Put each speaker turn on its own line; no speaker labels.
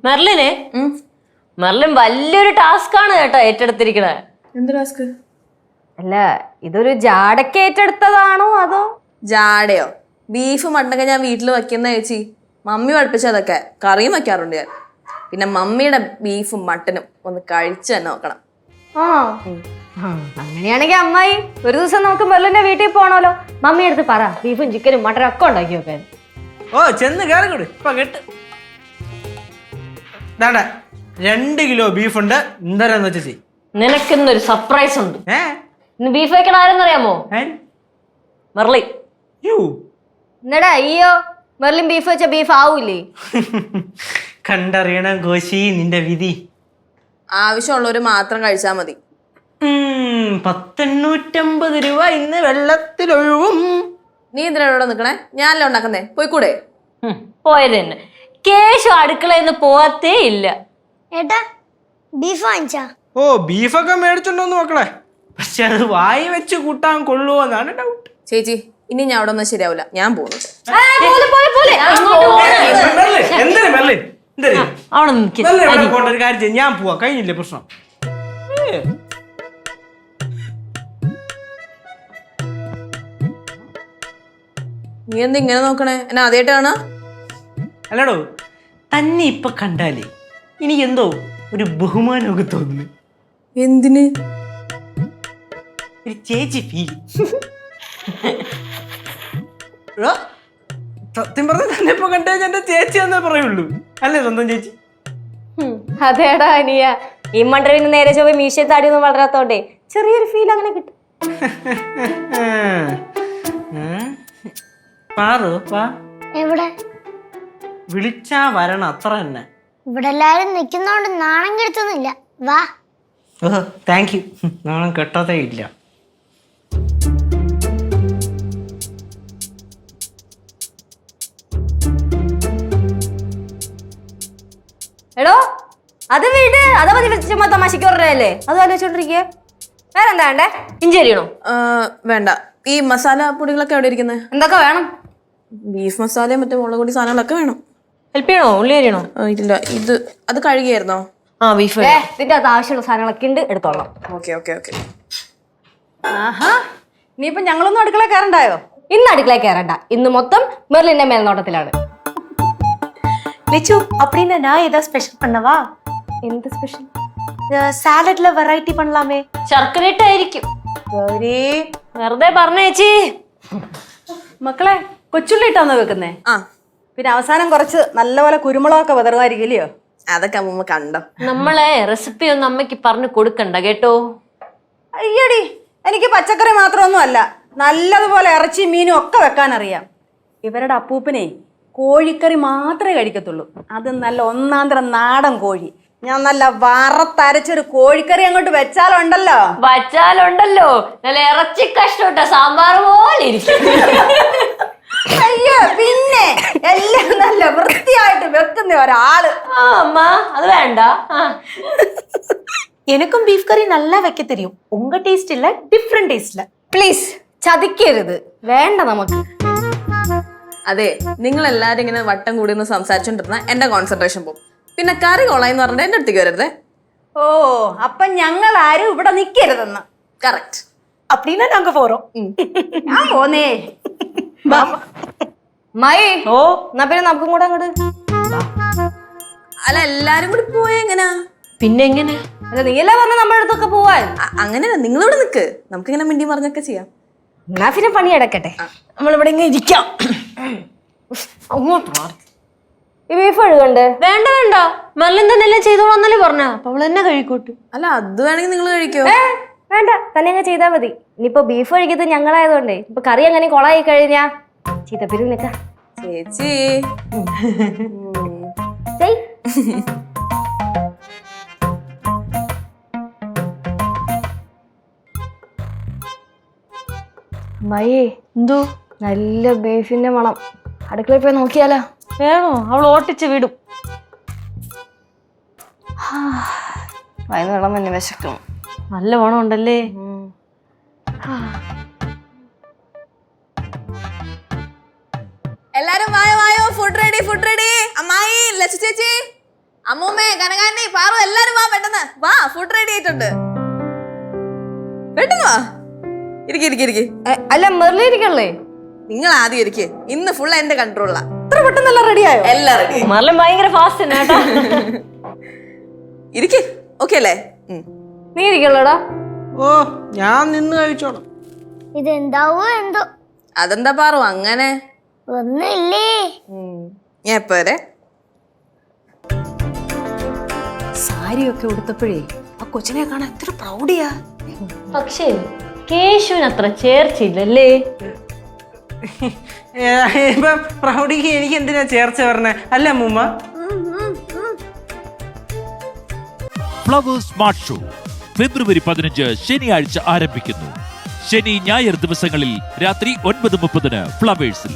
മെർലിനെ Merlin വലിയൊരു task ആണ് കേട്ടോ ഏറ്റെടുത്തിരിക്കണേ.
എന്ത് ടാസ്ക്?
അല്ല ഇതൊരു ജാടക്ക് ഏറ്റെടുത്തതാണോ അതോ?
ജാടയോ? ബീഫ് മട്ടനൊക്കെ ഞാൻ വീട്ടിൽ വെക്കുന്ന ചേച്ചി. മമ്മി പഠിപ്പിച്ചതൊക്കെ കറിയും വെക്കാറുണ്ട് ഞാൻ. പിന്നെ മമ്മിയുടെ ബീഫും മട്ടനും ഒന്ന് കഴിച്ചു തന്നെ നോക്കണം.
ആ അങ്ങനെയാണെങ്കിൽ അമ്മായി ഒരു ദിവസം നമുക്ക് മെർലിന്റെ വീട്ടിൽ പോണല്ലോ. മമ്മി അടുത്ത് പറ ബീഫും ചിക്കനും മട്ടനും ഒക്കെ ഉണ്ടാക്കി വെക്കാൻ.
ഓ ചെന്ന് കയറിക്കൂട് ഇപ്പൊ കേട്ട്. 2 കിലോ ബീഫ് ഉണ്ട്. എന്തായാലും വെച്ചാ ചെയ്.
നിനക്കിന്നൊരു സർപ്രൈസ് ഉണ്ട്. ഇന്ന് ബീഫ് വെക്കണ ആരെന്നറിയാമോ? മെർലി.
എന്നടാ അയ്യോ മെർലിൻ ബീഫ് വെച്ച ബീഫ് ആവൂലേ?
കണ്ടറിയണം കോശി നിന്റെ വിധി.
ആവശ്യമുള്ളവര് മാത്രം കഴിച്ചാൽ മതി.
1,850 രൂപ ഇന്ന് വെള്ളത്തിലൊഴുവും.
നീ എന്തിനാ ഇവിടെ നിക്കണേ? ഞാനല്ലേ ഉണ്ടാക്കുന്നേ, പോയിക്കൂടെ?
പോയത് തന്നെ. കേശു അടുക്കളയിൽ നിന്ന് പോവാത്തേ ഇല്ല.
ഏട്ടാ ബീഫ് വാങ്ങിച്ചാ?
ഓ ബീഫൊക്കെ മേടിച്ചിട്ടുണ്ടോന്ന് മക്കളെ. പക്ഷെ അത് വായി വെച്ച് കൂട്ടാൻ കൊള്ളുവോന്നാണ് ഡൗട്ട്.
ചേച്ചി ഇനി ഞാൻ അവിടെ ഒന്നും ശരിയാവില്ല, ഞാൻ പോകുന്നു.
ഒരു കാര്യം ചെയ്യും, ഞാൻ പോവാ. കഴിഞ്ഞില്ലേ പ്രശ്നം?
നീ എന്താ ഇങ്ങനെ നോക്കണേ? എന്നെ ആദ്യമായിട്ട് കാണാ?
അല്ലടോ തന്നെ ഇപ്പൊ കണ്ടാലേ എനിക്ക് എന്തോ ഒരു ബഹുമാനമൊക്കെ തോന്നുന്നു.
എന്തിന്?
ഒരു ചേച്ചി ഫീൽ. സത്യം പറഞ്ഞ തന്നെ ഇപ്പൊ കണ്ടു കഴിഞ്ഞാൽ എന്റെ ചേച്ചി എന്നേ പറയുള്ളൂ. അല്ലേ സ്വന്തം ചേച്ചി?
അതേടാ അനിയ ഈ മണ്ടറിന് നേരെ ചൊവ്വ മീശ താടിയൊന്നും വളരാത്തോണ്ടേ ചെറിയൊരു ഫീൽ അങ്ങനെ കിട്ടും.
എവിടെ?
വിളിച്ചാ വരണം, അത്ര തന്നെ.
ഇവിടെ എല്ലാരും നിക്കുന്നോണ്ട് നാണം കെടുത്തൊന്നുമില്ല. വാ.
ഓ താങ്ക് യു. നാണം കെട്ടതേ ഇല്ല.
എടോ അത് വീട് അതാ മതി ചുമ്മാ തമാശക്ക് പറഞ്ഞല്ലേ. അത് ആലോചിച്ചോണ്ടിരിക്കുക. വേറെന്താ വേണ്ടേ?
ഇഞ്ചി അരിയണോ?
വേണ്ട. ഈ മസാല പൊടികളൊക്കെ എവിടെ ഇരിക്കുന്നത്?
എന്തൊക്കെ വേണം?
ബീഫ് മസാലയും മറ്റേ മുളക് പൊടി സാധനങ്ങളൊക്കെ വേണം.
ഹെൽപ്പ് ചെയ്യണോ? ഉള്ളി അരിയണോ?
ഇല്ല, ഇത് അത് കഴുകിയായിരുന്നോ?
ആ ബീഫ്.
ഇതിന്റെ അത് ആവശ്യമുള്ള സാധനങ്ങളൊക്കെ ഉണ്ട്, എടുത്തോളാം.
Okay okay okay.
ആഹാ ഇനിയിപ്പൊ ഞങ്ങളൊന്നും അടുക്കള കയറണ്ടായോ? ഇന്ന് അടുക്കള കയറണ്ട. ഇന്ന് മൊത്തം മെർലിന്റെ മേൽനോട്ടത്തിലാണ്.
லிச்சு அப்படின்னா நான் ஏதாவது ஸ்பெஷல் பண்ணவா?
എന്ത് സ്പെഷ്യൽ?
സാലഡിൽ വെറൈറ്റി பண்ணலாமே.
ശർക്കര ഇട്ടായിരിക്കും. വെറുതെ പറഞ്ഞേച്ചി.
മക്കളെ കൊച്ചുള്ളി ഇട്ടാന്നോ വെക്കുന്നേ?
ആ
പിന്നെ അവസാനം കുറച്ച് നല്ലപോലെ കുരുമുളകൊക്കെ വിതറുമായിരിക്കില്ലയോ?
അതൊക്കെ അമ്മ കണ്ടോ.
നമ്മളെ റെസിപ്പി ഒന്നും അമ്മയ്ക്ക് പറഞ്ഞു കൊടുക്കണ്ട കേട്ടോ.
അയ്യടി എനിക്ക് പച്ചക്കറി മാത്രമൊന്നും അല്ല, നല്ലതുപോലെ ഇറച്ചി മീനും ഒക്കെ വെക്കാൻ അറിയാം. ഇവരുടെ അപ്പൂപ്പനെ കോഴിക്കറി മാത്രമേ കഴിക്കത്തുള്ളൂ. അത് നല്ല ഒന്നാന്തരം നാടൻ കോഴി. ഞാൻ നല്ല വറത്തരച്ചൊരു കോഴിക്കറി അങ്ങോട്ട് വെച്ചാലുണ്ടല്ലോ
നല്ല ഇറച്ചി കഷ്ടോട്ട സാമ്പാർ പോലെ ഇരിക്കും.
അയ്യോ പിന്നെ എല്ലാം നല്ല വൃത്തിയായിട്ട് വെക്കുന്ന ഒരാള്.
ആ അമ്മ അത് വേണ്ട.
எனக்கும் பீஃப் கறி நல்லா வைக்க தெரியும். உங்க டேஸ்ட் இல்ல, டிஃபரெண்ட் டேஸ்ட்ல.
പ്ലീസ് ചതിക്കരുത്, വേണ്ട നമുക്ക്.
അതെ, നിങ്ങൾ എല്ലാരും ഇങ്ങനെ വട്ടം കൂടി ഒന്ന് സംസാരിച്ചോണ്ടിരുന്ന എന്റെ കോൺസെൻട്രേഷൻ പോകും. പിന്നെ കറി കൊളായിന്ന് പറഞ്ഞിട്ട് എന്റെ അടുത്തേക്ക് വരരുതേ.
ഓ അപ്പൊ ഞങ്ങൾ ആരും ഇവിടെ നിക്കരുതെന്ന്.
കറക്റ്റ്.
அப்படின்னா நாங்க போறோம்.
ഞാൻ പോന്നേ.
മായി ഓ എന്നാ പിന്നെ നമുക്കും കൂടെ അങ്ങോട്ട്.
അല്ല എല്ലാരും കൂടി പോയ എങ്ങനാ?
പിന്നെ എങ്ങനെ?
അല്ല നീയല്ലേ പറഞ്ഞ നമ്മുടെ അടുത്തൊക്കെ പോവാൻ.
അങ്ങനെയല്ല, നിങ്ങളിവിടെ നിക്ക്, നമുക്കിങ്ങനെ മിണ്ടി പറഞ്ഞൊക്കെ ചെയ്യാം.
എന്നാ പിന്നെ പണി അടക്കട്ടെ, നമ്മളിവിടെ ഇങ്ങനെ ഇരിക്കാം. ഈ ബീഫ് കഴുകണ്ട്?
വേണ്ട വേണ്ട, മെർലിൻ തന്നെ എല്ലാം ചെയ്തോളാന്നല്ലേ പറഞ്ഞ. അപ്പൊ അവൾ തന്നെ കഴിക്കോട്ട്.
അല്ല അത് വേണമെങ്കിൽ നിങ്ങൾ കഴിക്കോ?
വേണ്ട, തന്നെ അങ്ങ് ചെയ്താ മതി. ഇനിയിപ്പോ ബീഫ് കഴിക്കുന്നത് ഞങ്ങളായതുകൊണ്ടേ ഇപ്പൊ കറി അങ്ങനെ കൊളായി കഴിഞ്ഞാ ചീത്തപ്പേര് നിക്ക.
ചേച്ചി
മയേ എന്തോ നല്ല ബീഫിന്റെ മണം. അടുക്കളയിൽ പോയി നോക്കിയാലോ?
വേണോ? അവൾ ഓട്ടിച്ച് വിടും.
വയന്ന് വെള്ളം തന്നെ വിശക്കും.
നല്ല മണം ഉണ്ടല്ലേ.
എല്ലാരും വായോ വായോ, ഫുഡ് റെഡി ഫുഡ് റെഡി. അമ്മായി, ലച്ചു ചേച്ചി അമ്മൂമ്മേ കനകാന്റി പാറു എല്ലാരും വാ പെട്ടെന്ന് വാ ഫുഡ് റെഡി ആയിട്ടുണ്ട് പെട്ടെന്ന് വാ ഇരിക്കി
അല്ല മെർലി ഇരിക്കല്ലേ?
നിങ്ങൾ ആദ്യം ഇരിക്കേ ഇന്ന് ഫുൾ എന്റെ കൺട്രോളിലാ
ഇത്ര പെട്ടെന്നെല്ലാം റെഡിയായോ?
എല്ലാം റെഡി
മെർലിൻ ഭയങ്കര ഫാസ്റ്റ് തന്നെ കേട്ടോ.
ഇരിക്കേ ഓക്കെ അല്ലേ
നീ ഇരിക്കല്ലോടാ.
ഓ ഞാൻ നിന്ന് കഴിച്ചോളാം.
ഇതെന്താവോ എന്തോ.
അതെന്താ പാറു അങ്ങനെ?
ഒന്നുമില്ലേ.
ഞാൻ എപ്പോ വരെ
സാരിയൊക്കെ ഉടുത്തപ്പോഴേ ആ കൊച്ചിനെ കാണാൻ എത്ര പ്രൗഡിയാ.
പക്ഷേ കേശുവിന് അത്ര ചേർച്ചയില്ലല്ലേ?
ഇപ്പം പ്രൗഢിക്ക് എനിക്ക് എന്തിനാ ചേർച്ച പറഞ്ഞേ അല്ല അമ്മൂമ്മ?
ഫ്ലവേഴ്സ് സ്മാർട്ട് ഷോ ഫെബ്രുവരി 15 ശനിയാഴ്ച ആരംഭിക്കുന്നു. ശനി ഞായർ ദിവസങ്ങളിൽ രാത്രി 9:30 ഫ്ലവേഴ്സിൽ.